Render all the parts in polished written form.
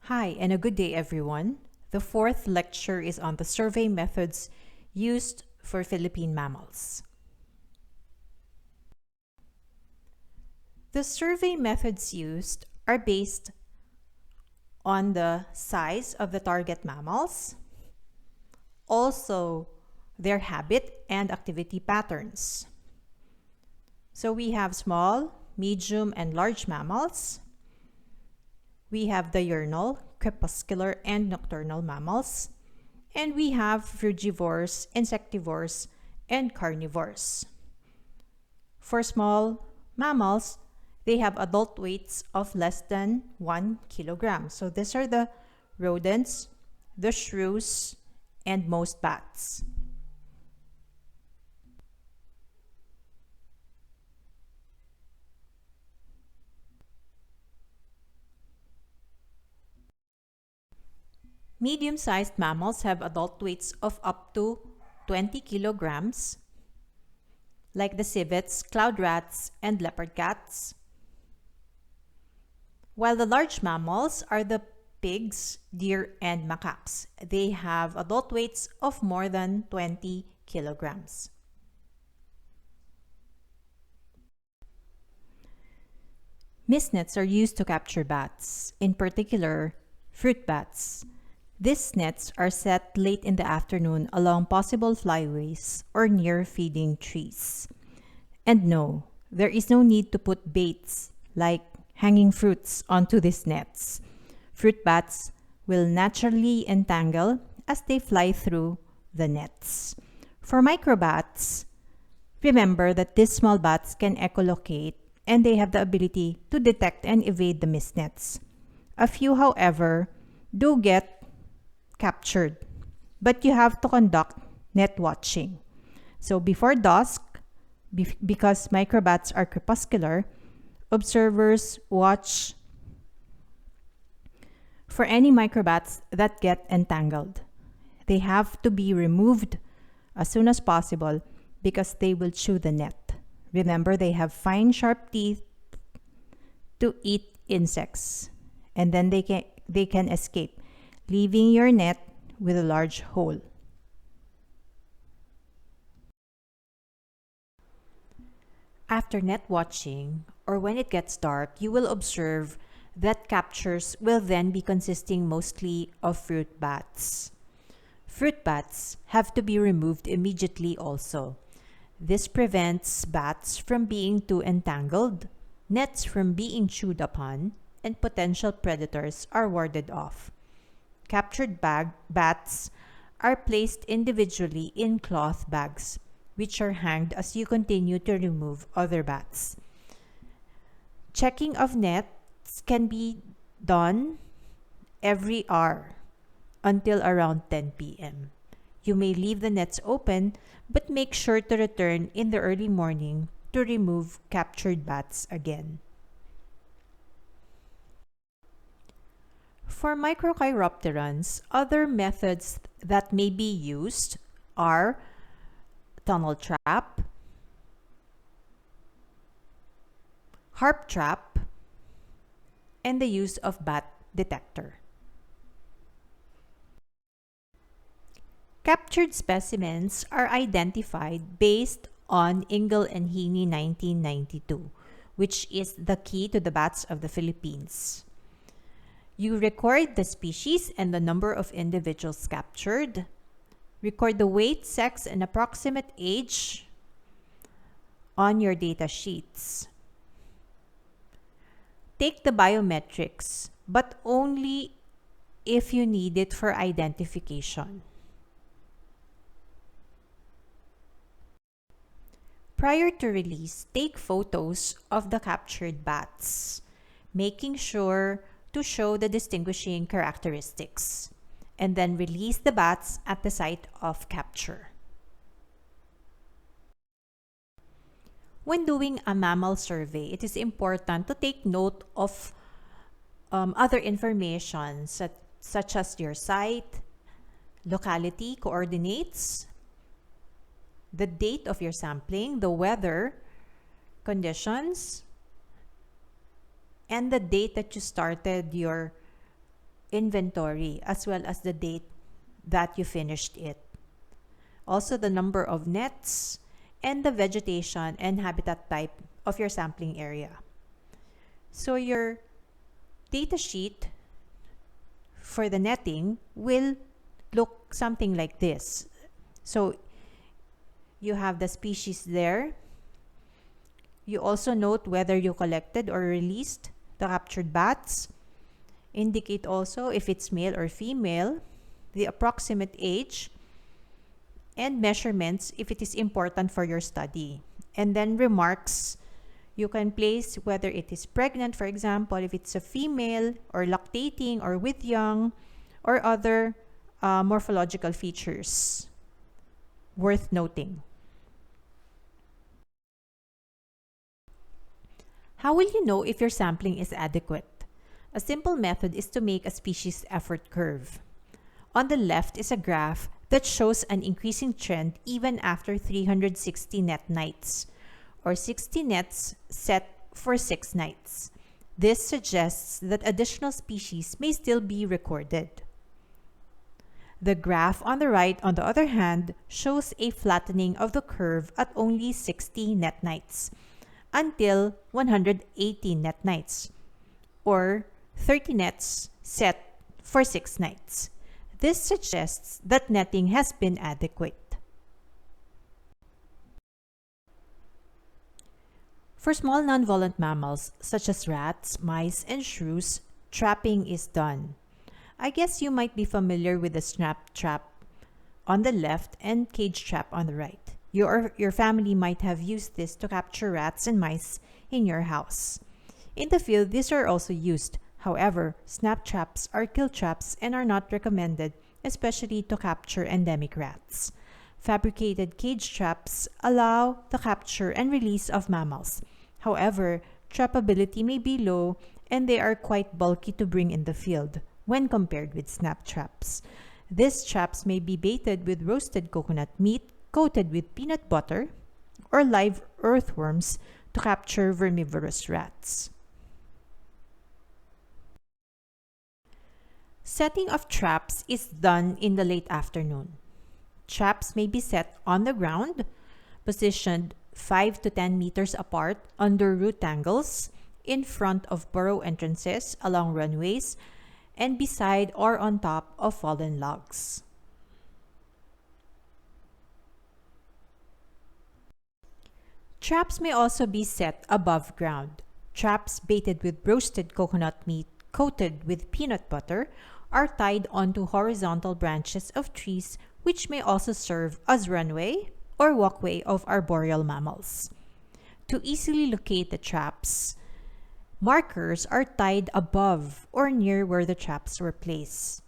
Hi, and a good day, everyone. The fourth lecture is on the survey methods used for Philippine mammals. The survey methods used are based on the size of the target mammals, also their habit and activity patterns. So we have small, medium, and large mammals. We have diurnal, crepuscular, and nocturnal mammals. And we have frugivores, insectivores, and carnivores. For small mammals, they have adult weights of less than 1 kilogram. So these are the rodents, the shrews, and most bats. Medium-sized mammals have adult weights of up to 20 kilograms, like the civets, cloud rats, and leopard cats. While the large mammals are the pigs, deer, and macaques. They have adult weights of more than 20 kilograms. Mist nets are used to capture bats, in particular, fruit bats. These nets are set late in the afternoon along possible flyways or near feeding trees. And no, there is no need to put baits like hanging fruits onto these nets. Fruit bats will naturally entangle as they fly through the nets. For microbats, remember that these small bats can echolocate and they have the ability to detect and evade the mist nets. A few, however, do get captured, but you have to conduct net watching. So before dusk, because microbats are crepuscular, observers watch for any microbats that get entangled. They have to be removed as soon as possible because they will chew the net. Remember, they have fine, sharp teeth to eat insects, and then they can escape, leaving your net with a large hole. After net watching, or when it gets dark, you will observe that captures will then be consisting mostly of fruit bats. Fruit bats have to be removed immediately also. This prevents bats from being too entangled, nets from being chewed upon, and potential predators are warded off. Captured bats are placed individually in cloth bags, which are hanged as you continue to remove other bats. Checking of nets can be done every hour until around 10 p.m. You may leave the nets open, but make sure to return in the early morning to remove captured bats again. For microchiropterans, other methods that may be used are tunnel trap, harp trap, and the use of bat detector. Captured specimens are identified based on Ingle and Heaney 1992, which is the key to the bats of the Philippines. You record the species and the number of individuals captured. Record the weight, sex, and approximate age on your data sheets. Take the biometrics, but only if you need it for identification. Prior to release, take photos of the captured bats, making sure to show the distinguishing characteristics, and then release the bats at the site of capture. When doing a mammal survey, it is important to take note of other information such as your site, locality, coordinates, the date of your sampling, the weather conditions, and the date that you started your inventory as well as the date that you finished it. Also, the number of nets and the vegetation and habitat type of your sampling area. So your data sheet for the netting will look something like this. So you have the species there. You also note whether you collected or released the captured bats. Indicate also if it's male or female, the approximate age, and measurements if it is important for your study. And then remarks, you can place whether it is pregnant, for example, if it's a female, or lactating, or with young, or other morphological features worth noting. How will you know if your sampling is adequate? A simple method is to make a species effort curve. On the left is a graph that shows an increasing trend even after 360 net nights, or 60 nets set for 6 nights. This suggests that additional species may still be recorded. The graph on the right, on the other hand, shows a flattening of the curve at only 60 net nights until 180 net nights, or 30 nets set for 6 nights. This suggests that netting has been adequate. For small non-volant mammals such as rats, mice, and shrews, trapping is done. I guess you might be familiar with the snap trap on the left and cage trap on the right. Your family might have used this to capture rats and mice in your house. In the field, these are also used. However, snap traps are kill traps and are not recommended, especially to capture endemic rats. Fabricated cage traps allow the capture and release of mammals. However, trappability may be low and they are quite bulky to bring in the field when compared with snap traps. These traps may be baited with roasted coconut meat coated with peanut butter or live earthworms to capture vermivorous rats. Setting of traps is done in the late afternoon. Traps may be set on the ground, positioned 5 to 10 meters apart under root angles, in front of burrow entrances, along runways, and beside or on top of fallen logs. Traps may also be set above ground. Traps baited with roasted coconut meat coated with peanut butter are tied onto horizontal branches of trees, which may also serve as runway or walkway of arboreal mammals. To easily locate the traps, markers are tied above or near where the traps were placed.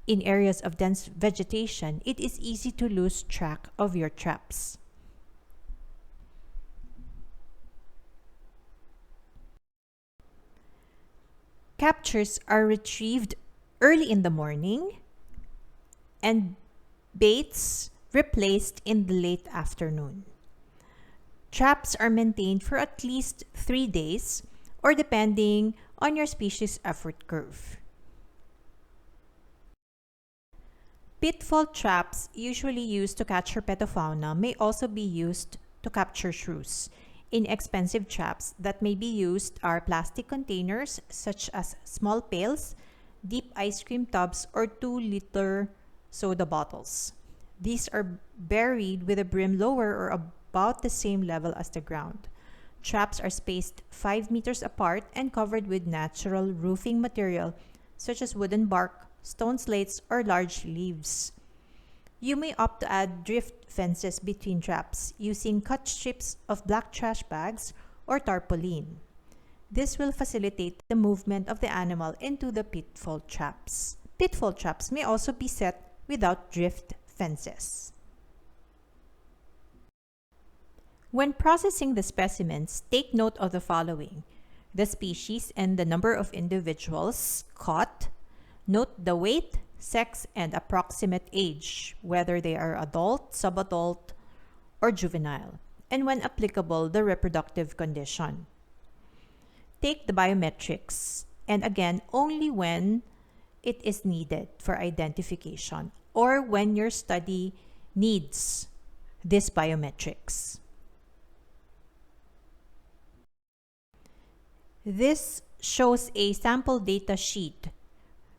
In areas of dense vegetation, it is easy to lose track of your traps. Captures are retrieved early in the morning and baits replaced in the late afternoon. Traps are maintained for at least 3 days or depending on your species effort curve. Pitfall traps usually used to catch herpetofauna may also be used to capture shrews. Inexpensive traps that may be used are plastic containers such as small pails, deep ice cream tubs, or 2-liter soda bottles. These are buried with a brim lower or about the same level as the ground. Traps are spaced 5 meters apart and covered with natural roofing material such as wooden bark, stone slates, or large leaves. You may opt to add drift fences between traps using cut strips of black trash bags or tarpaulin. This will facilitate the movement of the animal into the pitfall traps. Pitfall traps may also be set without drift fences. When processing the specimens, take note of the following: the species and the number of individuals caught. Note the weight, sex, and approximate age, whether they are adult, subadult, or juvenile, and when applicable, the reproductive condition. Take the biometrics, and again, only when it is needed for identification or when your study needs this biometrics. This shows a sample data sheet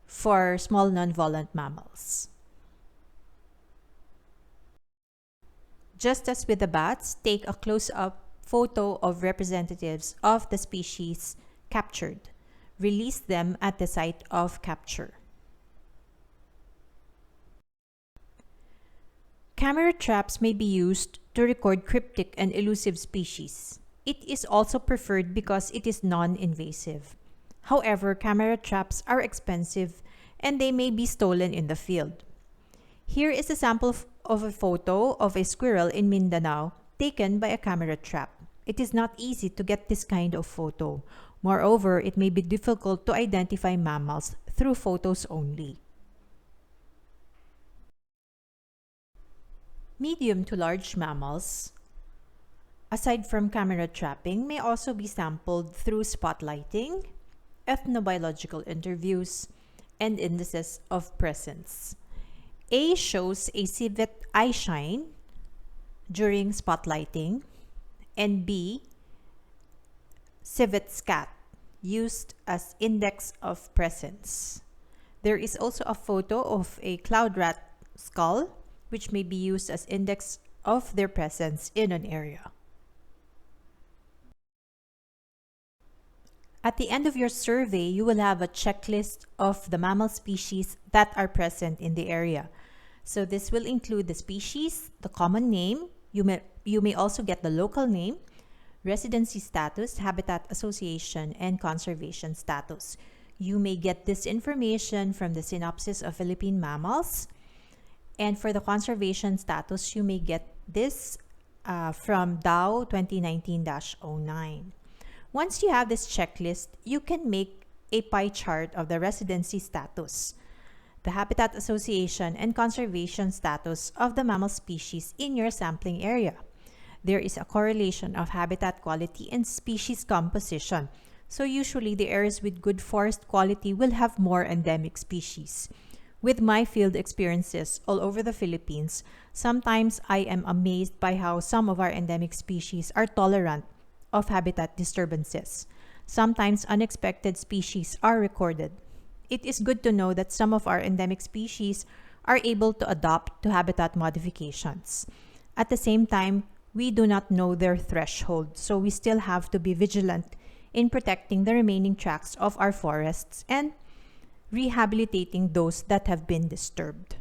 for small non-volant mammals. Just as with the bats, take a close-up photo of representatives of the species captured. Release them at the site of capture. Camera traps may be used to record cryptic and elusive species. It is also preferred because it is non-invasive. However, camera traps are expensive and they may be stolen in the field. Here is a sample of a photo of a squirrel in Mindanao taken by a camera trap. It is not easy to get this kind of photo. Moreover, it may be difficult to identify mammals through photos only. Medium to large mammals, aside from camera trapping, may also be sampled through spotlighting, ethnobiological interviews, and indices of presence. A shows a civet eye shine during spotlighting, and B, civet scat, used as index of presence. There is also a photo of a cloud rat skull, which may be used as index of their presence in an area. At the end of your survey, you will have a checklist of the mammal species that are present in the area. So this will include the species, the common name, you may also get the local name, residency status, habitat association, and conservation status. You may get this information from the Synopsis of Philippine Mammals. And for the conservation status, you may get this from DAO 2019-09. Once you have this checklist, you can make a pie chart of the residency status, the habitat association, and conservation status of the mammal species in your sampling area. There is a correlation of habitat quality and species composition. So usually the areas with good forest quality will have more endemic species. With my field experiences all over the Philippines, sometimes I am amazed by how some of our endemic species are tolerant of habitat disturbances. Sometimes unexpected species are recorded. It is good to know that some of our endemic species are able to adapt to habitat modifications. At the same time, we do not know their threshold, so we still have to be vigilant in protecting the remaining tracts of our forests and rehabilitating those that have been disturbed.